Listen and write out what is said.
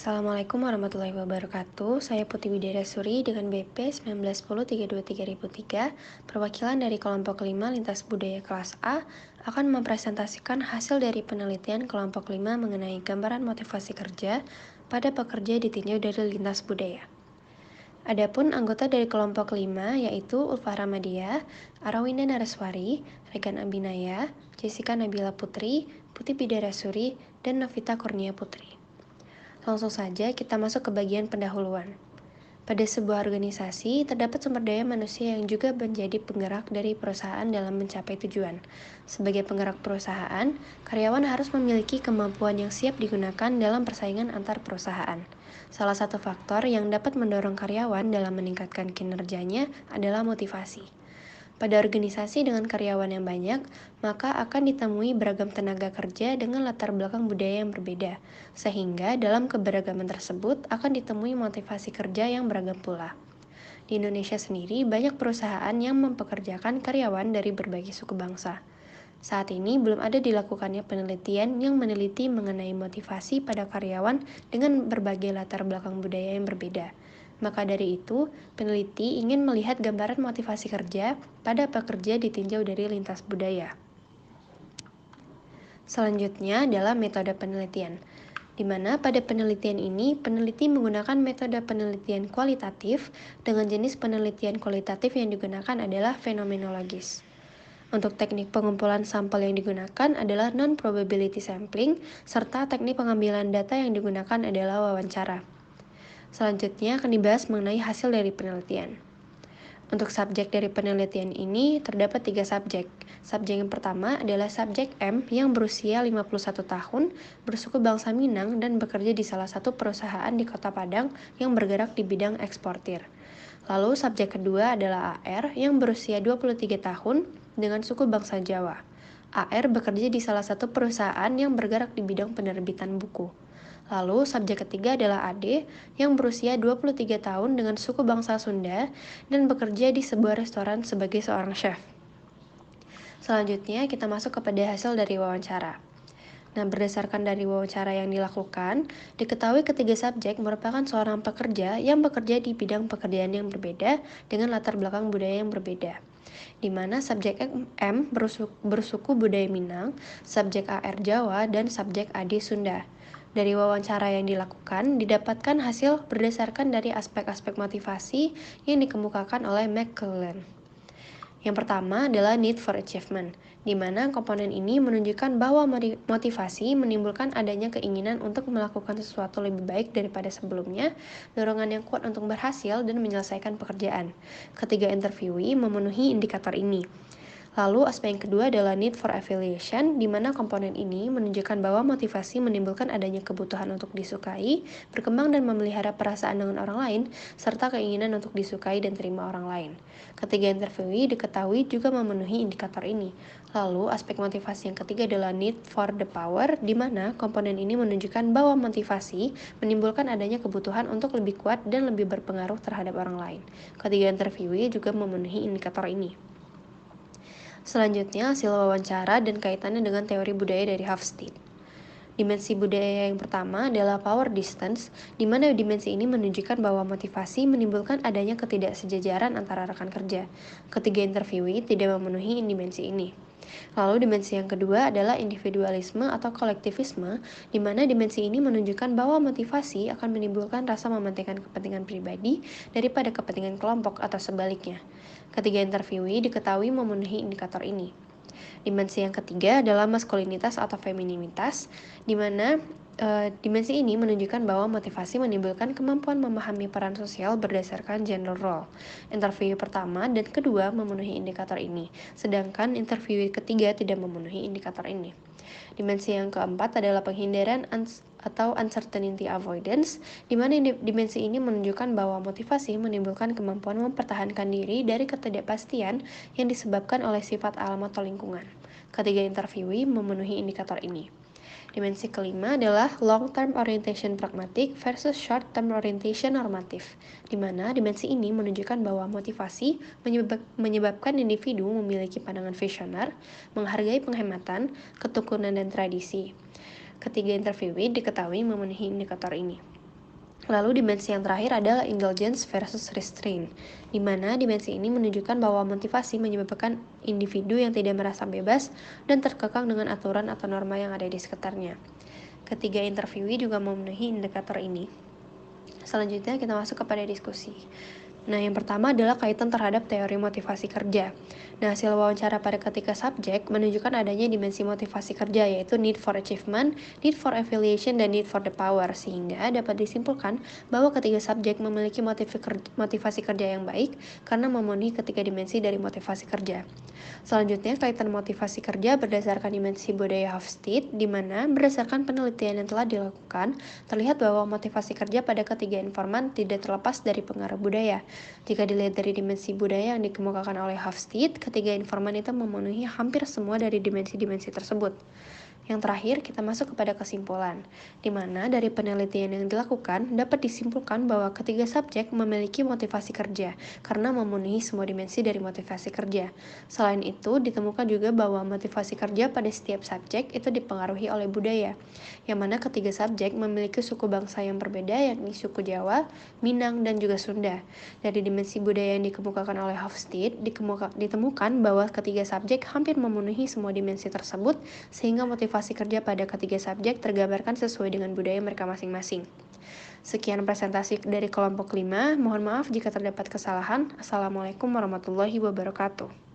Assalamualaikum warahmatullahi wabarakatuh. Saya Putri Widarasuri dengan BP 1910323003, perwakilan dari kelompok 5 Lintas Budaya kelas A, akan mempresentasikan hasil dari penelitian kelompok 5 mengenai gambaran motivasi kerja pada pekerja ditinjau dari lintas budaya. Adapun anggota dari kelompok 5 yaitu Ulfa Ramadia, Arawinda Naraswari, Regan Abinaya, Jessica Nabila Putri, Putri Bidarasuri, dan Novita Kurnia Putri. Langsung saja kita masuk ke bagian pendahuluan. Pada sebuah organisasi, terdapat sumber daya manusia yang juga menjadi penggerak dari perusahaan dalam mencapai tujuan. Sebagai penggerak perusahaan, karyawan harus memiliki kemampuan yang siap digunakan dalam persaingan antar perusahaan. Salah satu faktor yang dapat mendorong karyawan dalam meningkatkan kinerjanya adalah motivasi. Pada organisasi dengan karyawan yang banyak, maka akan ditemui beragam tenaga kerja dengan latar belakang budaya yang berbeda, sehingga dalam keberagaman tersebut akan ditemui motivasi kerja yang beragam pula. Di Indonesia sendiri, banyak perusahaan yang mempekerjakan karyawan dari berbagai suku bangsa. Saat ini belum ada dilakukannya penelitian yang meneliti mengenai motivasi pada karyawan dengan berbagai latar belakang budaya yang berbeda. Maka dari itu, peneliti ingin melihat gambaran motivasi kerja pada pekerja ditinjau dari lintas budaya. Selanjutnya adalah metode penelitian, di mana pada penelitian ini, peneliti menggunakan metode penelitian kualitatif dengan jenis penelitian kualitatif yang digunakan adalah fenomenologis. Untuk teknik pengumpulan sampel yang digunakan adalah non-probability sampling, serta teknik pengambilan data yang digunakan adalah wawancara. Selanjutnya akan dibahas mengenai hasil dari penelitian. Untuk subjek dari penelitian ini terdapat 3 subjek. Subjek yang pertama adalah subjek M yang berusia 51 tahun, bersuku bangsa Minang dan bekerja di salah satu perusahaan di Kota Padang yang bergerak di bidang eksportir. Lalu subjek kedua adalah AR yang berusia 23 tahun dengan suku bangsa Jawa. AR bekerja di salah satu perusahaan yang bergerak di bidang penerbitan buku. Lalu subjek ketiga adalah AD yang berusia 23 tahun dengan suku bangsa Sunda dan bekerja di sebuah restoran sebagai seorang chef. Selanjutnya kita masuk kepada hasil dari wawancara. Nah, berdasarkan dari wawancara yang dilakukan, diketahui ketiga subjek merupakan seorang pekerja yang bekerja di bidang pekerjaan yang berbeda dengan latar belakang budaya yang berbeda. Di mana subjek M bersuku budaya Minang, subjek AR Jawa, dan subjek AD Sunda. Dari wawancara yang dilakukan, didapatkan hasil berdasarkan dari aspek-aspek motivasi yang dikemukakan oleh McClellan. Yang pertama adalah need for achievement, di mana komponen ini menunjukkan bahwa motivasi menimbulkan adanya keinginan untuk melakukan sesuatu lebih baik daripada sebelumnya, dorongan yang kuat untuk berhasil dan menyelesaikan pekerjaan. Ketiga interviewee memenuhi indikator ini. Lalu aspek yang kedua adalah need for affiliation, di mana komponen ini menunjukkan bahwa motivasi menimbulkan adanya kebutuhan untuk disukai, berkembang dan memelihara perasaan dengan orang lain, serta keinginan untuk disukai dan terima orang lain. Ketiga interviewee diketahui juga memenuhi indikator ini. Lalu aspek motivasi yang ketiga adalah need for the power, di mana komponen ini menunjukkan bahwa motivasi menimbulkan adanya kebutuhan untuk lebih kuat dan lebih berpengaruh terhadap orang lain. Ketiga interviewee juga memenuhi indikator ini. Selanjutnya, hasil wawancara dan kaitannya dengan teori budaya dari Hofstede. Dimensi budaya yang pertama adalah power distance, di mana dimensi ini menunjukkan bahwa motivasi menimbulkan adanya ketidaksejajaran antara rekan kerja. Ketiga interviewee tidak memenuhi dimensi ini. Lalu dimensi yang kedua adalah individualisme atau kolektivisme, di mana dimensi ini menunjukkan bahwa motivasi akan menimbulkan rasa mementingkan kepentingan pribadi daripada kepentingan kelompok atau sebaliknya. Ketiga interviewee diketahui memenuhi indikator ini. Dimensi yang ketiga adalah maskulinitas atau femininitas, di mana dimensi ini menunjukkan bahwa motivasi menimbulkan kemampuan memahami peran sosial berdasarkan gender role. Interview pertama dan kedua memenuhi indikator ini, sedangkan interview ketiga tidak memenuhi indikator ini. Dimensi yang keempat adalah penghindaran atau uncertainty avoidance, di mana dimensi ini menunjukkan bahwa motivasi menimbulkan kemampuan mempertahankan diri dari ketidakpastian yang disebabkan oleh sifat alam atau lingkungan. Ketiga interviewee memenuhi indikator ini. Dimensi kelima adalah long-term orientation pragmatic versus short-term orientation normatif, di mana dimensi ini menunjukkan bahwa motivasi menyebabkan individu memiliki pandangan visioner, menghargai penghematan, ketukunan, dan tradisi. Ketiga interviewee diketahui memenuhi indikator ini. Lalu dimensi yang terakhir adalah indulgence versus restraint, di mana dimensi ini menunjukkan bahwa motivasi menyebabkan individu yang tidak merasa bebas dan terkekang dengan aturan atau norma yang ada di sekitarnya. Ketiga interviewee juga memenuhi indikator ini. Selanjutnya kita masuk kepada diskusi. Nah, yang pertama adalah kaitan terhadap teori motivasi kerja. Nah, hasil wawancara pada ketiga subjek menunjukkan adanya dimensi motivasi kerja, yaitu need for achievement, need for affiliation, dan need for the power, sehingga dapat disimpulkan bahwa ketiga subjek memiliki motivasi kerja yang baik karena memenuhi ketiga dimensi dari motivasi kerja. Selanjutnya, kaitan motivasi kerja berdasarkan dimensi budaya Hofstede, di mana berdasarkan penelitian yang telah dilakukan, terlihat bahwa motivasi kerja pada ketiga informan tidak terlepas dari pengaruh budaya. Jika dilihat dari dimensi budaya yang dikemukakan oleh Hofstede, ketiga informan itu memenuhi hampir semua dari dimensi-dimensi tersebut. Yang terakhir, kita masuk kepada kesimpulan, di mana dari penelitian yang dilakukan dapat disimpulkan bahwa ketiga subjek memiliki motivasi kerja karena memenuhi semua dimensi dari motivasi kerja. Selain itu, ditemukan juga bahwa motivasi kerja pada setiap subjek itu dipengaruhi oleh budaya, yang mana ketiga subjek memiliki suku bangsa yang berbeda, yakni suku Jawa, Minang, dan juga Sunda. Dari dimensi budaya yang dikemukakan oleh Hofstede, ditemukan bahwa ketiga subjek hampir memenuhi semua dimensi tersebut, sehingga motivasi kerja pada ketiga subjek tergambarkan sesuai dengan budaya mereka masing-masing. Sekian presentasi dari kelompok 5. Mohon maaf jika terdapat kesalahan. Assalamualaikum warahmatullahi wabarakatuh.